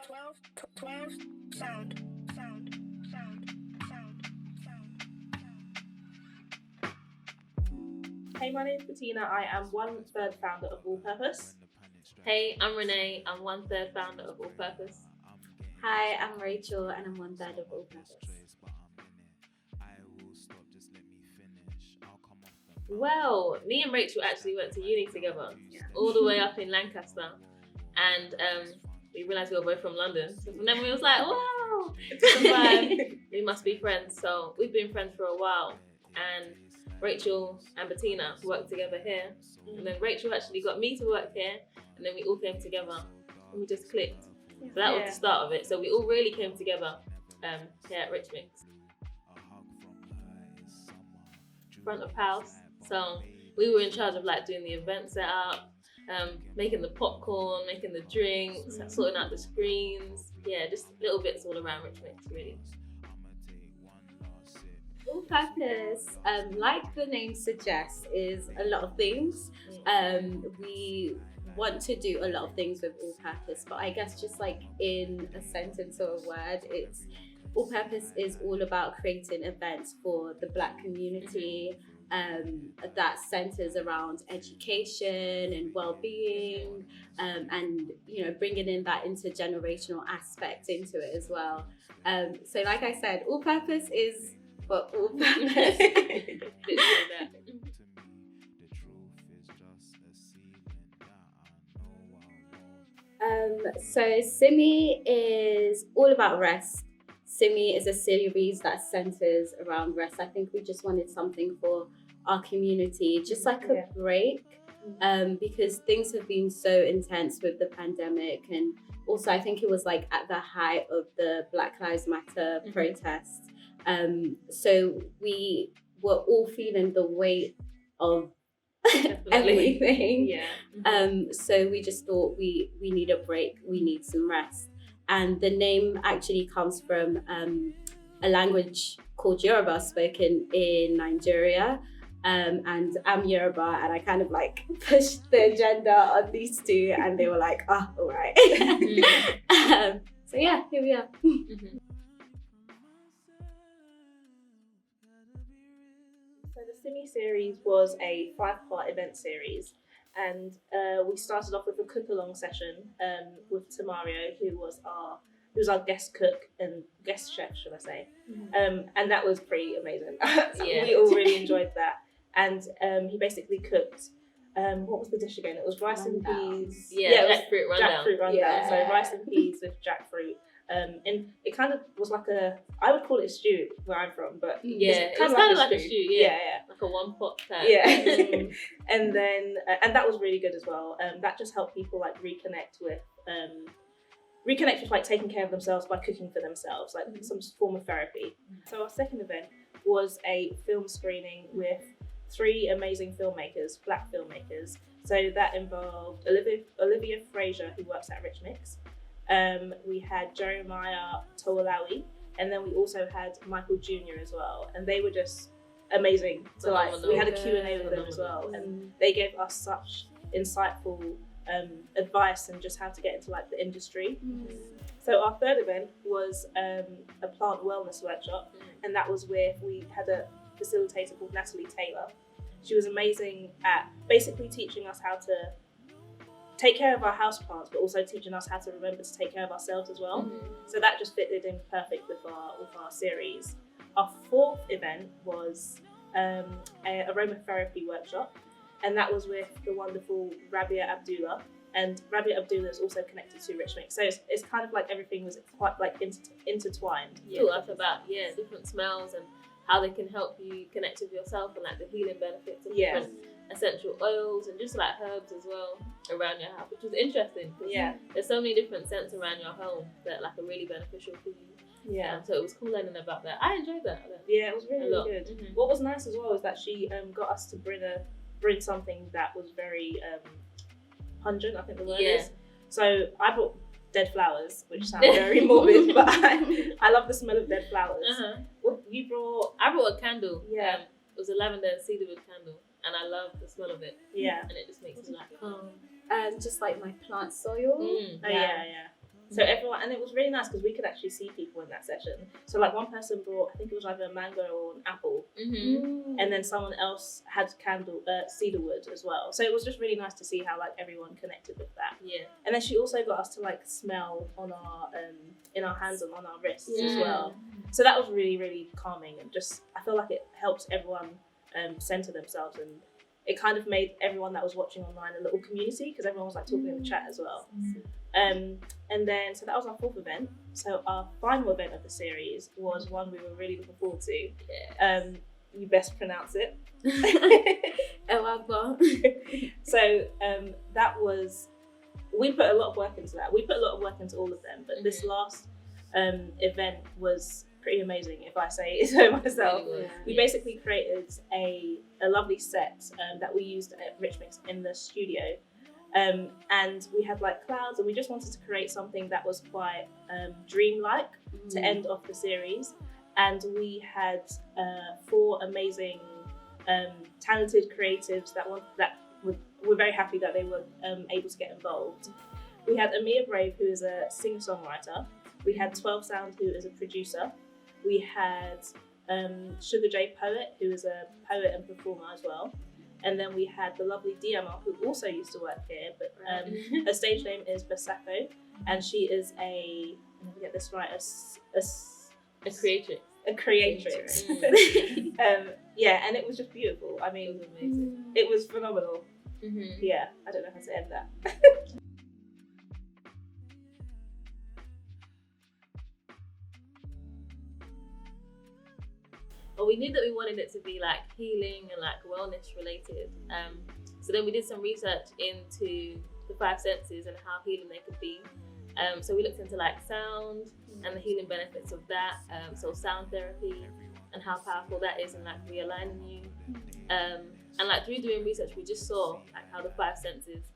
12 sound. Hey, my name is Bettina. I am 1/3 founder of All Purpose. Hey, I'm Renee. I'm 1/3 founder of All Purpose. Hi, I'm Rachel and I'm 1/3 of All Purpose. Well, me and Rachel actually went to uni together, all the way up in Lancaster, and we realised we were both from London. So then we was like, wow, we must be friends. So we've been friends for a while, and Rachel and Bettina worked together here, and then Rachel actually got me to work here, and then we all came together and we just clicked. So that was the start of it. So we all really came together here at Rich Mix. Front of house. So we were in charge of like doing the event setup, making the popcorn, making the drinks, sorting out the screens. Yeah, just little bits all around Rich Mix really. All Purpose, like the name suggests, is a lot of things. We want to do a lot of things with All Purpose, but I guess just like in a sentence or a word, it's All Purpose is all about creating events for the Black community that centers around education and well-being, and bringing in that intergenerational aspect into it as well. So like I said, All Purpose is for all purpose. So Simi is all about rest. Simi is a series that centers around rest. I think we just wanted something for our community, just like a break, because things have been so intense with the pandemic, and also I think it was like at the height of the Black Lives Matter protests. So we were all feeling the weight of everything. So we just thought we need a break, we need some rest. And the name actually comes from a language called Yoruba spoken in Nigeria. And I'm Yoruba, and I kind of like pushed the agenda on these two, and they were like, oh, all right. So yeah, here we are. So the Simi series was a 5-part event series, and we started off with a cook-along session with Tamario, who was our guest cook and guest chef, should I say? And that was pretty amazing. We all really enjoyed that. And he basically cooked. What was the dish again? It was rice and peas. Jackfruit rundown. Jackfruit rundown. So rice and peas with jackfruit. And it kind of was like I would call it a stew where I'm from, but it's kind of like a stew. Yeah, like a one-pot type. And then and that was really good as well. That just helped people like reconnect with like taking care of themselves by cooking for themselves, like some form of therapy. So our second event was a film screening with 3 amazing filmmakers, Black filmmakers. So that involved Olivia Fraser, who works at Rich Mix. We had Jeremiah Towalawi, and then we also had Michael Jr. as well, and they were just amazing. So like we had a Q&A with them as well, and they gave us such insightful advice and just how to get into like the industry. So our third event was a plant wellness workshop, and that was where we had a facilitator called Natalie Taylor. She was amazing at basically teaching us how to take care of our houseplants, but also teaching us how to remember to take care of ourselves as well. So that just fitted in perfect with our series. Our fourth event was a aromatherapy workshop, and that was with the wonderful Rabia Abdullah. And Rabia Abdullah is also connected to Rich Mix, so it's kind of like everything was quite like intertwined. Talk about different smells and how they can help you connect with yourself, and like the healing benefits of different essential oils and just like herbs as well around your house, which was interesting. There's so many different scents around your home that like are really beneficial for you. So it was cool learning about that. I enjoyed that. It was really good. What was nice as well is that she got us to bring something that was very pungent, I think the word is. So I brought dead flowers, which sounds very morbid, but I love the smell of dead flowers. What you brought? I brought a candle. It was a lavender and cedarwood candle, and I love the smell of it. And it just makes me like calm. Just like my plant soil. So everyone, and it was really nice because we could actually see people in that session. So like one person brought, I think it was either a mango or an apple, and then someone else had cedarwood as well. So it was just really nice to see how like everyone connected with that. Yeah. And then she also got us to like smell on our in our hands and on our wrists as well. So that was really, really calming, and just I feel like it helps everyone center themselves, and it kind of made everyone that was watching online a little community because everyone was like talking in the chat as well. And then so that was our 4th event. So our final event of the series was one we were really looking forward to. You best pronounce it. So that was, we put a lot of work into that. We put a lot of work into all of them, but this last event was pretty amazing, if I say so myself. We basically created a lovely set that we used at Rich Mix in the studio, and we had like clouds, and we just wanted to create something that was quite dreamlike to end off the series. And we had 4 amazing talented creatives that we're very happy that they were able to get involved. We had Amia Brave, who is a singer-songwriter. We had 12 Sound, who is a producer. We had Sugar J Poet, who is a poet and performer as well. And then we had the lovely DMR, who also used to work here, but her stage name is Basako, and she is let me get this right, A creatrix. A creatrix. Yeah, and it was just beautiful. I mean, It was amazing. it was phenomenal. Yeah, I don't know how to end that. But we knew that we wanted it to be like healing and like wellness related. So then we did some research into the 5 senses and how healing they could be. So we looked into like sound and the healing benefits of that. So sound therapy and how powerful that is in like realigning you. And like through doing research, we just saw like how the 5 senses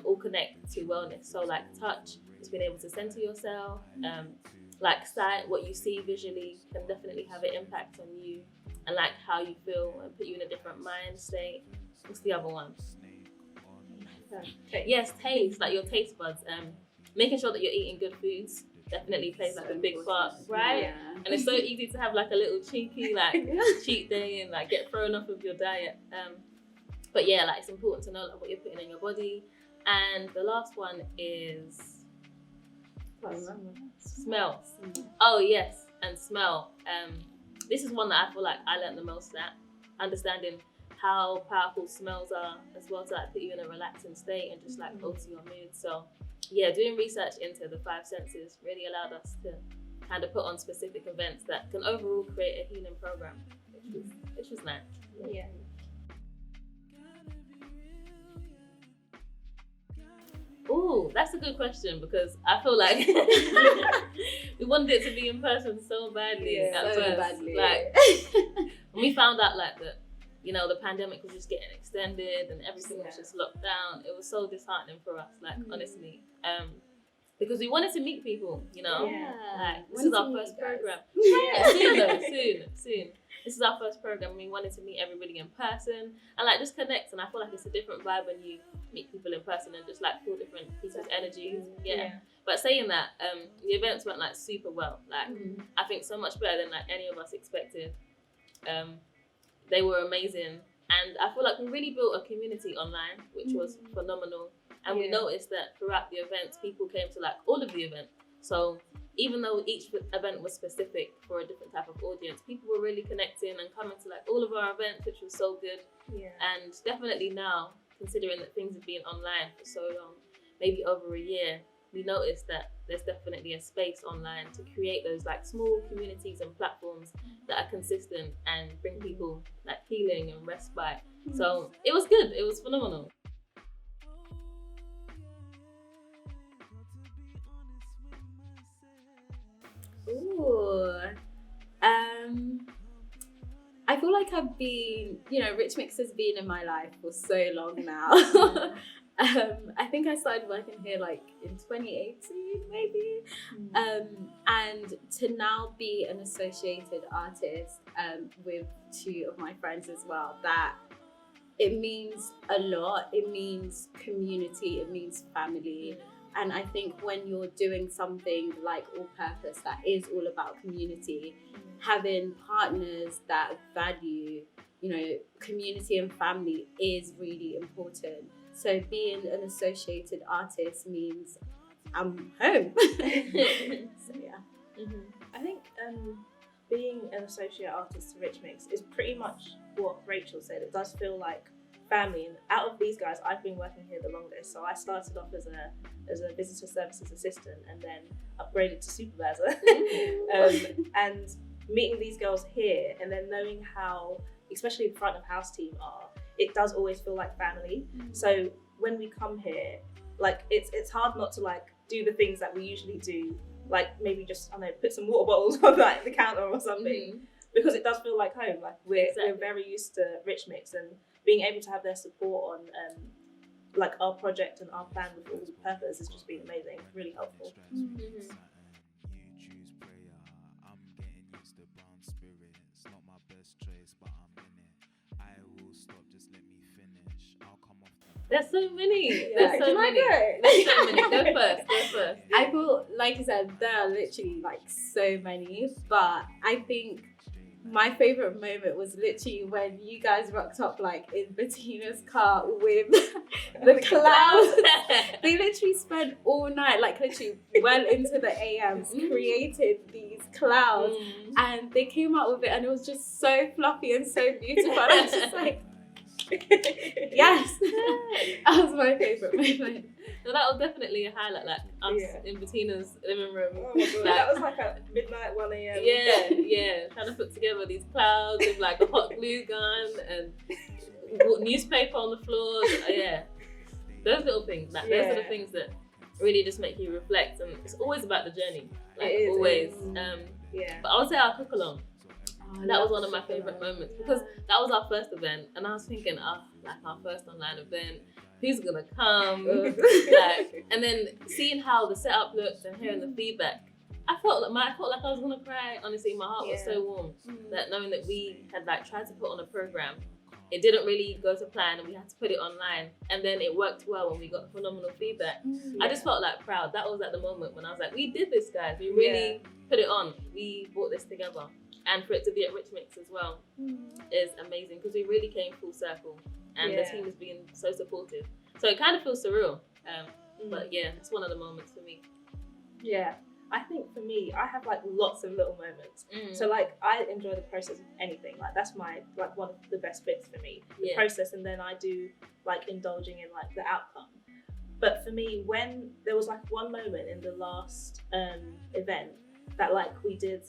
all connect to wellness. So like touch, just being able to center yourself. Like sight, what you see visually can definitely have an impact on you and like how you feel and put you in a different mind state. What's the other one? Taste. Yes, taste, like your taste buds. Making sure that you're eating good foods definitely plays like a big part, right? Yeah. And it's so easy to have like a little cheeky like cheat day and like get thrown off of your diet. But yeah, like it's important to know like what you're putting in your body. And the last one is smells. Oh yes, and smell. This is one that I feel like I learned the most at, understanding how powerful smells are as well to like put you in a relaxing state and just like alter your mood. So yeah, doing research into the 5 senses really allowed us to kind of put on specific events that can overall create a healing program, which was nice. Yeah. Ooh, that's a good question because I feel like we wanted it to be in person so badly at first. Like when we found out like that, you know, the pandemic was just getting extended and everything was just locked down. It was so disheartening for us, like honestly, because we wanted to meet people. You know, like this is our first program. Soon. This is our first program. We wanted to meet everybody in person and like just connect. And I feel like it's a different vibe when you meet people in person and just like feel different people's energies. Yeah. But saying that, the events went like super well. Like I think so much better than like any of us expected. They were amazing, and I feel like we really built a community online, which was phenomenal. And we noticed that throughout the events, people came to like all of the events. So even though each event was specific for a different type of audience, people were really connecting and coming to like all of our events, which was so good. And definitely now, considering that things have been online for so long, maybe over a year, we noticed that there's definitely a space online to create those like small communities and platforms that are consistent and bring people like healing and respite. So it was good. It was phenomenal. Ooh. I feel like I've been, Rich Mix has been in my life for so long now. I think I started working here like in 2018 maybe. And to now be an associated artist with 2 of my friends as well, that it means a lot. It means community, it means family. And I think when you're doing something like All Purpose that is all about community, having partners that value, you know, community and family is really important. So being an associated artist means I'm home. So yeah. I think being an associate artist to Rich Mix is pretty much what Rachel said. It does feel like family, and out of these guys, I've been working here the longest. So I started off as a visitor services assistant and then upgraded to supervisor. And meeting these girls here and then knowing how, especially the front of house team are, it does always feel like family. So when we come here, like it's hard not to like do the things that we usually do, like maybe just, I don't know, put some water bottles on like the counter or something, because it does feel like home. Like we're very used to Rich Mix, and being able to have their support on like our project and our plan with All Purpose has just been amazing, really helpful. There's so many. Yeah. There's so many. There's so many. Go first. I feel, like I said, there are literally like so many, but I think my favorite moment was literally when you guys rocked up like in Bettina's car with the clouds. They literally spent all night, like literally well into the AMs, created these clouds, and they came out with it, and it was just so fluffy and so beautiful. And I was just like, yes, that was my favorite moment. So that was definitely a highlight, like us in Bettina's living room. Oh my God, that was like at midnight, 1 a.m. Yeah, trying to put together these clouds with like a hot glue gun and newspaper on the floor. Yeah, those little things, like those are the things that really just make you reflect, and it's always about the journey, like always. But I would say our cook along. That was one of my favourite moments because that was our first event, and I was thinking, like our first online event, who's gonna come? Like, and then seeing how the setup looked and hearing the feedback, I felt like I was gonna cry. Honestly, my heart was so warm that knowing that we had like tried to put on a program, it didn't really go to plan, and we had to put it online, and then it worked well when we got phenomenal feedback. I just felt like proud. That was at the moment when I was like, we did this, guys. We really put it on. We brought this together. And for it to be at Rich Mix as well is amazing because we really came full circle, and the team has been so supportive. So it kind of feels surreal. But yeah, it's one of the moments for me. Yeah, I think for me, I have like lots of little moments. So like I enjoy the process of anything. Like that's my like one of the best bits for me, the process, and then I do like indulging in like the outcome. But for me, when there was like one moment in the last event that like we did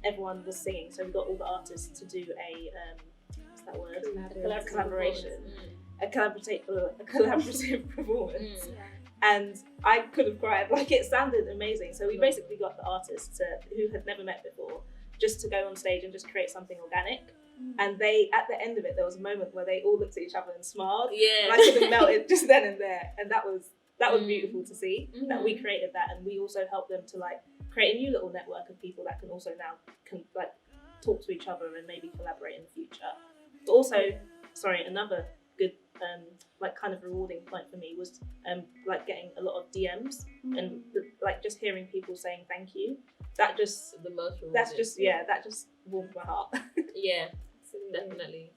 everyone was singing, so we got all the artists to do a what's that word? Collaboration. A collaborative performance. And I could have cried, like it sounded amazing. So we basically got the artists who had never met before just to go on stage and just create something organic. And they, at the end of it, there was a moment where they all looked at each other and smiled. And I could have melted just then and there. And that was beautiful to see, that we created that, and we also helped them to like create a new little network of people that can also now like talk to each other and maybe collaborate in the future. But also, another good like kind of rewarding point for me was like getting a lot of DMs and like just hearing people saying thank you. That just the most rewarding. That just warmed my heart. Yeah, definitely.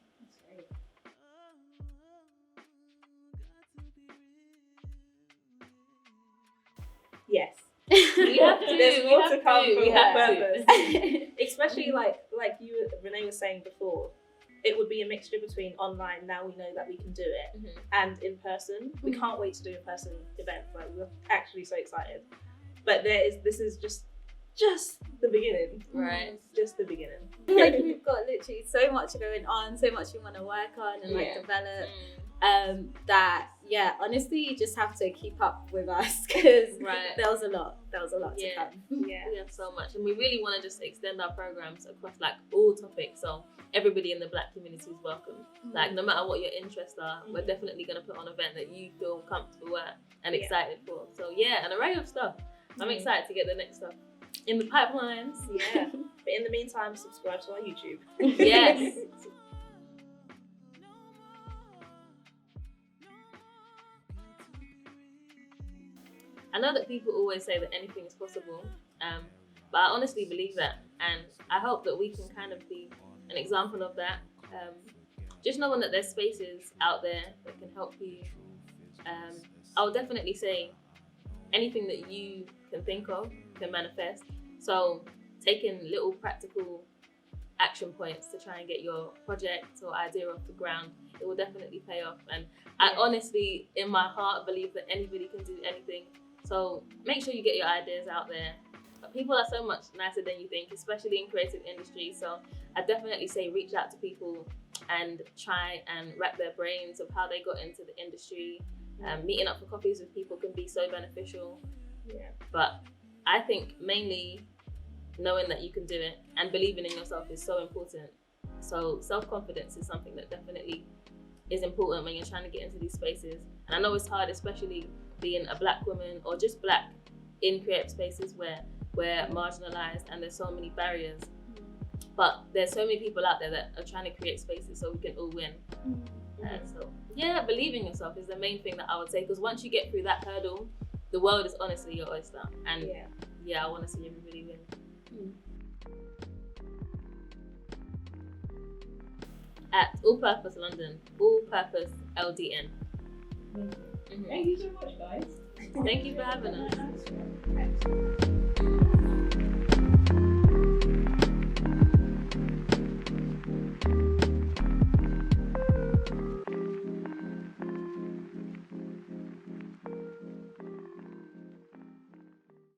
Yes. We have to. There's more to come from All Purpose. Especially like you, Renee was saying before, it would be a mixture between online, now we know that we can do it, and in person. We can't wait to do in-person events. Like we're actually so excited. But this is just the beginning. Right. Just the beginning. Like we've got literally so much going on, so much we want to work on and like develop. That honestly you just have to keep up with us because there was a lot to come. We have so much, and we really want to just extend our programs across like all topics, so everybody in the Black community is welcome. Like no matter what your interests are, we're definitely going to put on an event that you feel comfortable at and excited for. So an array of stuff. I'm excited to get the next stuff in the pipelines. But in the meantime, subscribe to our YouTube. Yes. I know that people always say that anything is possible, but I honestly believe that, and I hope that we can kind of be an example of that. Just knowing that there's spaces out there that can help you. I would definitely say anything that you can think of can manifest. So taking little practical action points to try and get your project or idea off the ground, it will definitely pay off. And I honestly, in my heart, believe that anybody can do anything. So make sure you get your ideas out there. People are so much nicer than you think, especially in creative industry. So I definitely say reach out to people and try and wrap their brains of how they got into the industry. Meeting up for coffees with people can be so beneficial. Yeah. But I think mainly knowing that you can do it and believing in yourself is so important. So self-confidence is something that definitely is important when you're trying to get into these spaces. And I know it's hard, especially being a Black woman or just Black in creative spaces where we're marginalized and there's so many barriers. But there's so many people out there that are trying to create spaces so we can all win. So yeah, believe in yourself is the main thing that I would say, because once you get through that hurdle, the world is honestly your oyster. And yeah, I want to see everybody win. At All Purpose London, All Purpose LDN. Thank you so much, guys. Thank you for having us.